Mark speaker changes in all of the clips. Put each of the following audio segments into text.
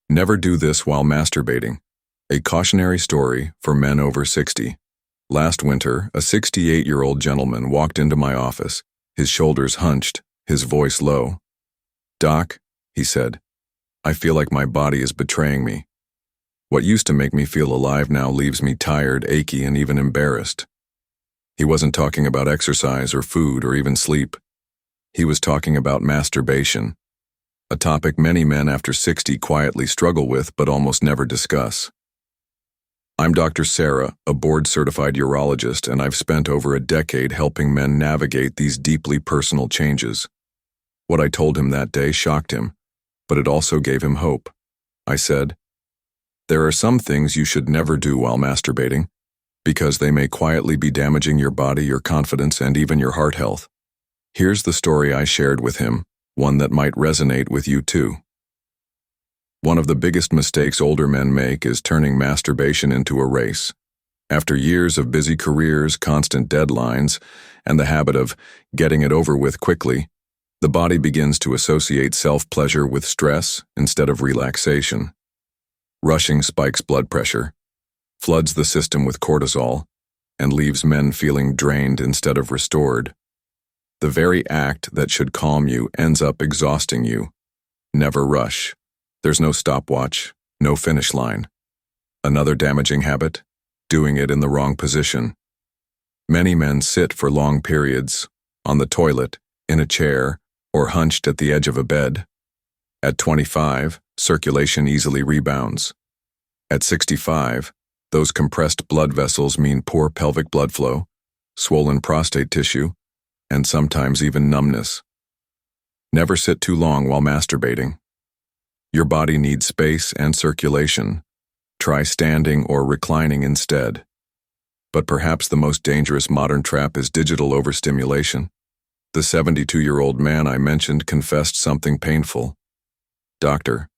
Speaker 1: Never do this while masturbating. A cautionary story for men over 60. Last winter, a 68-year-old gentleman walked into my office, his shoulders hunched, his voice low. "Doc," he said, "I feel like my body is betraying me. What used to make me feel alive now leaves me tired, achy, and even embarrassed." He wasn't talking about exercise or food or even sleep. He was talking about masturbation, a topic many men after 60 quietly struggle with but almost never discuss. I'm Dr. Sarah, a board-certified urologist, and I've spent over a decade helping men navigate these deeply personal changes. What I told him that day shocked him, but it also gave him hope. I said, "There are some things you should never do while masturbating, because they may quietly be damaging your body, your confidence, and even your heart health." Here's the story I shared with him, one that might resonate with you too. One of the biggest mistakes older men make is turning masturbation into a race. After years of busy careers, constant deadlines, and the habit of getting it over with quickly, the body begins to associate self-pleasure with stress instead of relaxation. Rushing spikes blood pressure, floods the system with cortisol, and leaves men feeling drained instead of restored. The very act that should calm you ends up exhausting you. Never rush. There's no stopwatch, no finish line. Another damaging habit? Doing it in the wrong position. Many men sit for long periods, on the toilet, in a chair, or hunched at the edge of a bed. At 25, circulation easily rebounds. At 65, those compressed blood vessels mean poor pelvic blood flow, swollen prostate tissue, and sometimes even numbness. Never sit too long while masturbating. Your body needs space and circulation. Try standing or reclining instead. But perhaps the most dangerous modern trap is digital overstimulation. The 72-year-old man I mentioned confessed something painful. "Doctor,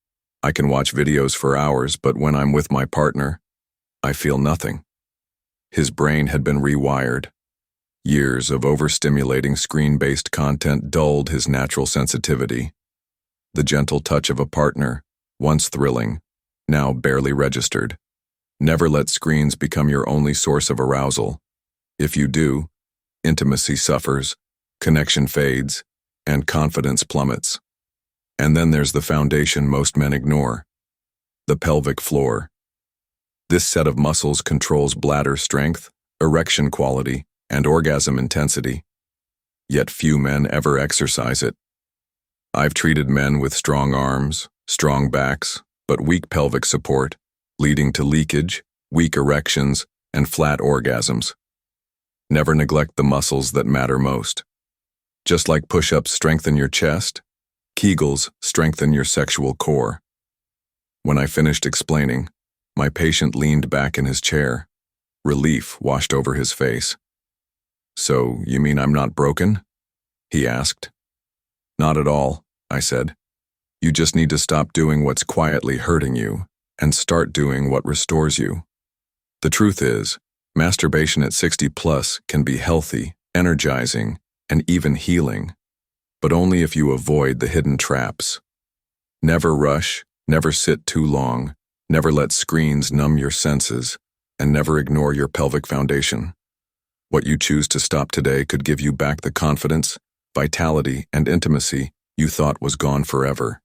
Speaker 1: I can watch videos for hours, but when I'm with my partner, I feel nothing." His brain had been rewired. Years of overstimulating screen-based content dulled his natural sensitivity. The gentle touch of a partner, once thrilling, now barely registered. Never let screens become your only source of arousal. If you do, intimacy suffers, connection fades, and confidence plummets. And then there's the foundation most men ignore: the pelvic floor. This set of muscles controls bladder strength, erection quality, and orgasm intensity. Yet few men ever exercise it. I've treated men with strong arms, strong backs, but weak pelvic support, leading to leakage, weak erections, and flat orgasms. Never neglect the muscles that matter most. Just like push-ups strengthen your chest, Kegels strengthen your sexual core. When I finished explaining, my patient leaned back in his chair. Relief washed over his face. "So, you mean I'm not broken?" he asked. "Not at all," I said. "You just need to stop doing what's quietly hurting you and start doing what restores you." The truth is, masturbation at 60 plus can be healthy, energizing, and even healing, but only if you avoid the hidden traps. Never rush, never sit too long, never let screens numb your senses, and never ignore your pelvic foundation. What you choose to stop today could give you back the confidence, vitality, and intimacy you thought was gone forever.